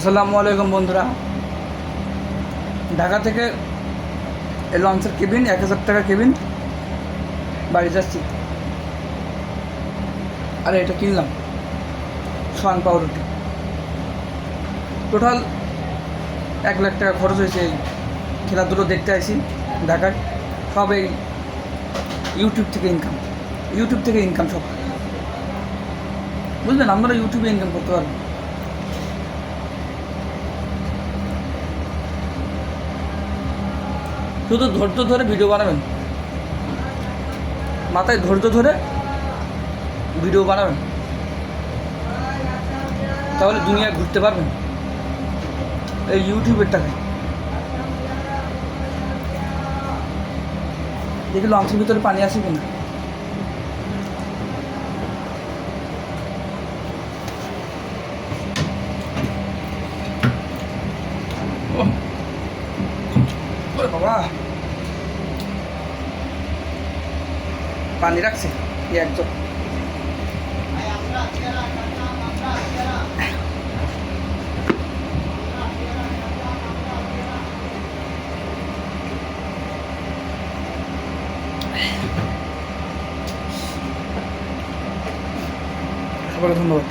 আসসালামু আলাইকুম বন্ধুরা। ঢাকা থেকে এই লঞ্চের কেবিন 1000 টাকা কেবিন, বাড়ি যাচ্ছি। আরে এটা কিনলাম সোয়ান পাউরুটি, টোটাল 1 লাখ টাকা খরচ হয়েছে। এই খেলাধুলো দেখতে আসি ঢাকায়, সব এই ইউটিউব থেকে ইনকাম সব, বুঝলেন? আমরা ইউটিউবে ইনকাম করতে পারবো। শুধু ধৈর্য ধরে ভিডিও বানাবেন, মাথায় ধৈর্য ধরে ভিডিও বানাবেন, তাহলে দুনিয়া ঘুরতে পারবেন এই ইউটিউবের টাকায়। দেখি লঞ্চের ভিতরে পানি আছে কিনা। বাবা পানি রাখছে একদম। ধন্যবাদ।